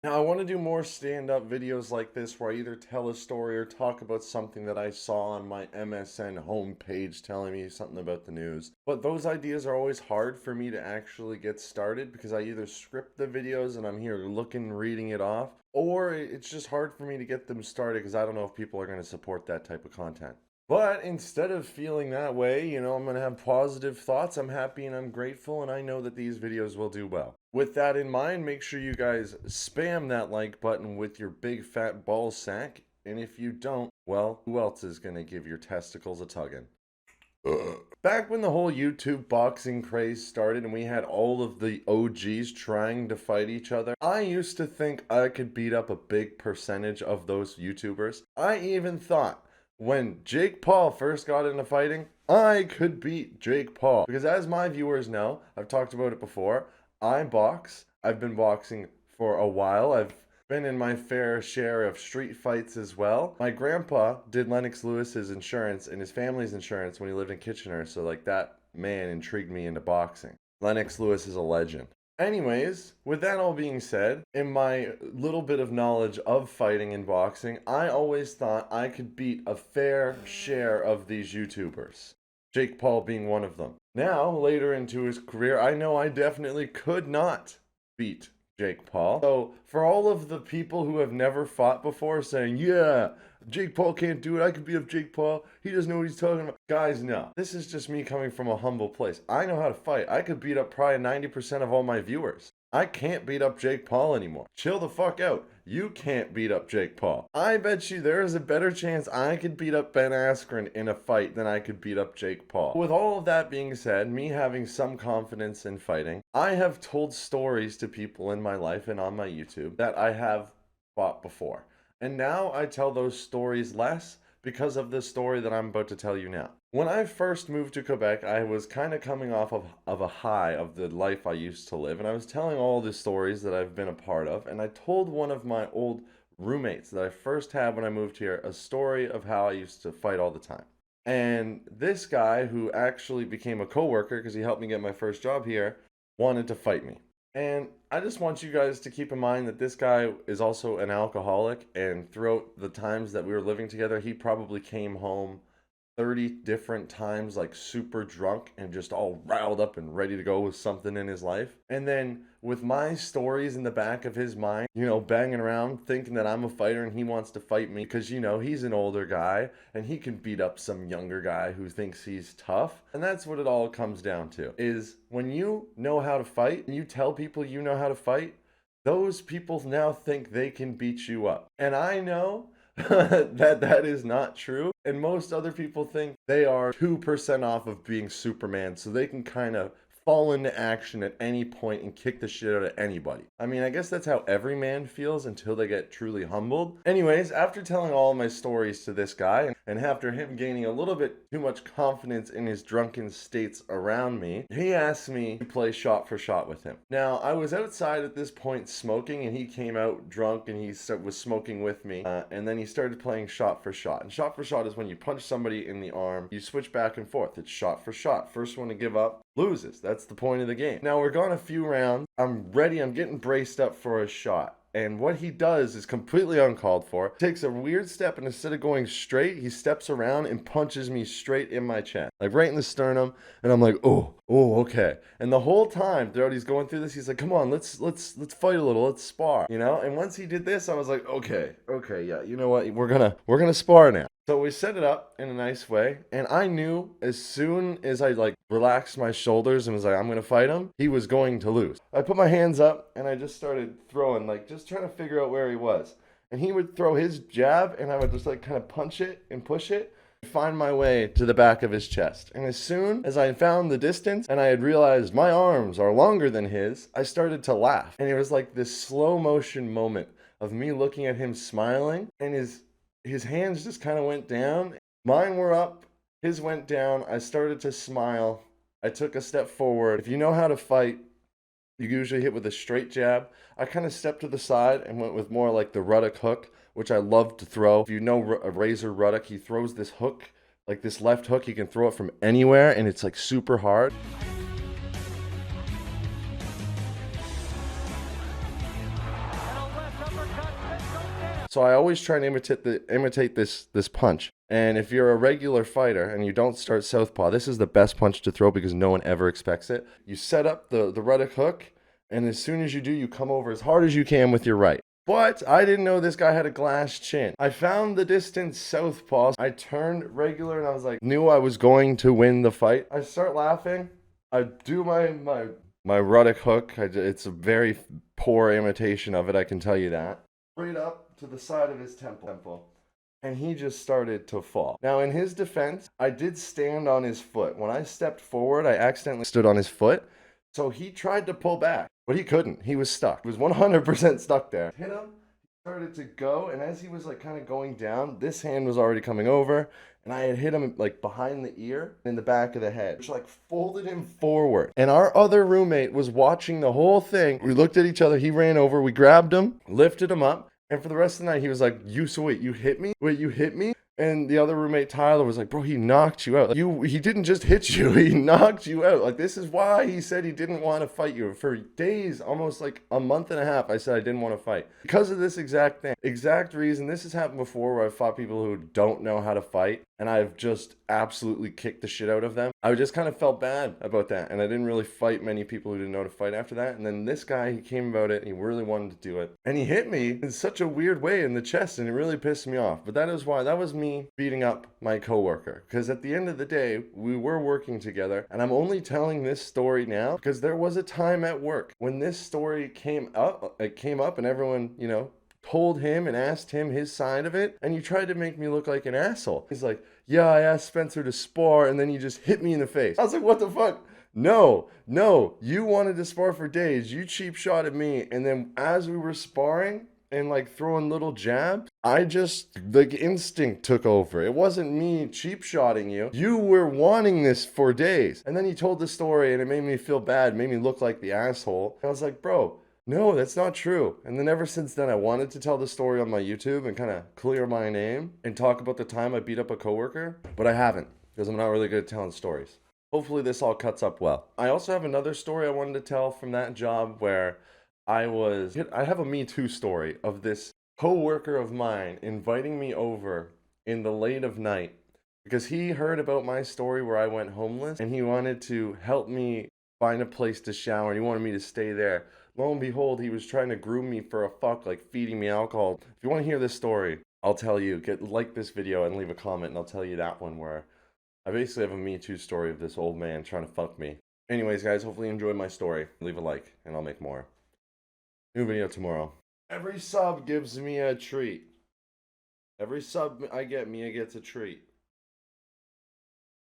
Now, I want to do more stand-up videos like this where I either tell a story or talk about something that I saw on my MSN homepage telling me something about the news. But those ideas are always hard for me to actually get started because I either script the videos and I'm here looking, reading it off, or it's just hard for me to get them started because I don't know if people are going to support that type of content. But instead of feeling that way, I'm going to have positive thoughts. I'm happy and I'm grateful, and I know that these videos will do well. With that in mind, make sure you guys spam that like button with your big fat ball sack. And if you don't, well, who else is going to give your testicles a tugging? Back when the whole YouTube boxing craze started and we had all of the OGs trying to fight each other, I used to think I could beat up a big percentage of those YouTubers. I even thought when Jake Paul first got into fighting, I could beat Jake Paul. Because as my viewers know, I've talked about it before, I box. I've been boxing for a while. I've been in my fair share of street fights as well. My grandpa did Lennox Lewis's insurance and his family's insurance when he lived in Kitchener, so like that man intrigued me into boxing. Lennox Lewis is a legend. Anyways, with that all being said, in my little bit of knowledge of fighting and boxing, I always thought I could beat a fair share of these YouTubers. Jake Paul being one of them. Now, later into his career, I know I definitely could not beat Jake Paul. So, for all of the people who have never fought before saying, yeah, Jake Paul can't do it, I could beat up Jake Paul, he doesn't know what he's talking about. Guys, no. This is just me coming from a humble place. I know how to fight. I could beat up probably 90% of all my viewers. I can't beat up Jake Paul anymore. Chill the fuck out. You can't beat up Jake Paul. I bet you there is a better chance I could beat up Ben Askren in a fight than I could beat up Jake Paul. With all of that being said, me having some confidence in fighting, I have told stories to people in my life and on my YouTube that I have fought before. And now I tell those stories less because of the story that I'm about to tell you now. When I first moved to Quebec, I was kind of coming off of a high of the life I used to live, and I was telling all the stories that I've been a part of, and I told one of my old roommates that I first had when I moved here a story of how I used to fight all the time. And this guy, who actually became a coworker because he helped me get my first job here, wanted to fight me. And I just want you guys to keep in mind that this guy is also an alcoholic, and throughout the times that we were living together, he probably came home 30 different times, like super drunk and just all riled up and ready to go with something in his life. And then with my stories in the back of his mind, banging around thinking that I'm a fighter and he wants to fight me because, he's an older guy and he can beat up some younger guy who thinks he's tough. And that's what it all comes down to, is when you know how to fight and you tell people you know how to fight, those people now think they can beat you up. And I know that is not true, and most other people think they are 2% off of being Superman, so they can kind of fall into action at any point and kick the shit out of anybody. I mean, I guess that's how every man feels until they get truly humbled. Anyways, after telling all my stories to this guy, and after him gaining a little bit too much confidence in his drunken states around me, he asked me to play shot for shot with him. Now, I was outside at this point smoking, and he came out drunk and he was smoking with me, and then he started playing shot for shot. And shot for shot is when you punch somebody in the arm, you switch back and forth. It's shot for shot. First one to give up loses. That's the point of the game. Now, we're gone a few rounds. I'm ready. I'm getting braced up for a shot. And what he does is completely uncalled for. Takes a weird step, and instead of going straight, he steps around and punches me straight in my chest, like right in the sternum. And I'm like, oh, okay. And the whole time throughout he's going through this, he's like, come on, let's fight a little, let's spar, And once he did this, I was like, okay, yeah, you know what? We're gonna spar now. So we set it up in a nice way, and I knew as soon as I relaxed my shoulders and was like, I'm gonna fight him, he was going to lose. I put my hands up and I just started throwing, just trying to figure out where he was. And he would throw his jab and I would just kind of punch it and push it and find my way to the back of his chest. And as soon as I found the distance and I had realized my arms are longer than his, I started to laugh. And it was like this slow motion moment of me looking at him smiling, and his hands just kind of went down. Mine were up, his went down. I started to smile. I took a step forward. If you know how to fight, you usually hit with a straight jab. I kind of stepped to the side and went with more like the Ruddock hook, which I love to throw. If you know a Razer Ruddock, he throws this hook, like this left hook. He can throw it from anywhere, and it's super hard. So I always try and imitate this punch. And if you're a regular fighter and you don't start southpaw, this is the best punch to throw because no one ever expects it. You set up the ruddock hook, and as soon as you do, you come over as hard as you can with your right. But I didn't know this guy had a glass chin. I found the distance southpaw. I turned regular and I was like, knew I was going to win the fight. I start laughing. I do my ruddock hook. It's a very poor imitation of it, I can tell you that. Straight up to the side of his temple. And he just started to fall. Now, in his defense, I did stand on his foot. When I stepped forward, I accidentally stood on his foot. So he tried to pull back, but he couldn't. He was stuck. He was 100% stuck there. Hit him, he started to go, and as he was like kind of going down, this hand was already coming over, and I had hit him like behind the ear in the back of the head, which like folded him forward. And our other roommate was watching the whole thing. We looked at each other. He ran over. We grabbed him, lifted him up, and for the rest of the night, he was like, wait, you hit me? Wait, you hit me? And the other roommate, Tyler, was like, bro, he knocked you out. He didn't just hit you, he knocked you out. Like, this is why he said he didn't want to fight you. For days, almost like a month and a half, I said I didn't want to fight. Because of this exact thing. Exact reason. This has happened before where I've fought people who don't know how to fight. And I've just absolutely kicked the shit out of them. I just kind of felt bad about that. And I didn't really fight many people who didn't know how to fight after that. And then this guy, he came about it. He really wanted to do it. And he hit me in such a weird way in the chest. And it really pissed me off. But that is why. That was me beating up my coworker. Because at the end of the day, we were working together. And I'm only telling this story now because there was a time at work when this story came up. It came up and everyone, told him and asked him his side of it, and you tried to make me look like an asshole. He's like, yeah, I asked Spencer to spar, and then you just hit me in the face. I was like, what the fuck? No, you wanted to spar for days. You cheap shot at me, and then as we were sparring and like throwing little jabs, I just, like, instinct took over. It wasn't me cheap shotting you. You were wanting this for days. And then he told the story, and it made me feel bad, made me look like the asshole. And I was like, bro, no, that's not true. And then ever since then, I wanted to tell the story on my YouTube and kind of clear my name and talk about the time I beat up a coworker, but I haven't because I'm not really good at telling stories. Hopefully this all cuts up well. I also have another story I wanted to tell from that job where I have a Me Too story of this coworker of mine inviting me over in the late of night because he heard about my story where I went homeless and he wanted to help me find a place to shower and he wanted me to stay there. Lo and behold, he was trying to groom me for a fuck, like feeding me alcohol. If you want to hear this story, I'll tell you. Like this video and leave a comment and I'll tell you that one where I basically have a Me Too story of this old man trying to fuck me. Anyways, guys, hopefully you enjoyed my story. Leave a like and I'll make more. New video tomorrow. Every sub gives me a treat. Every sub I get, Mia gets a treat.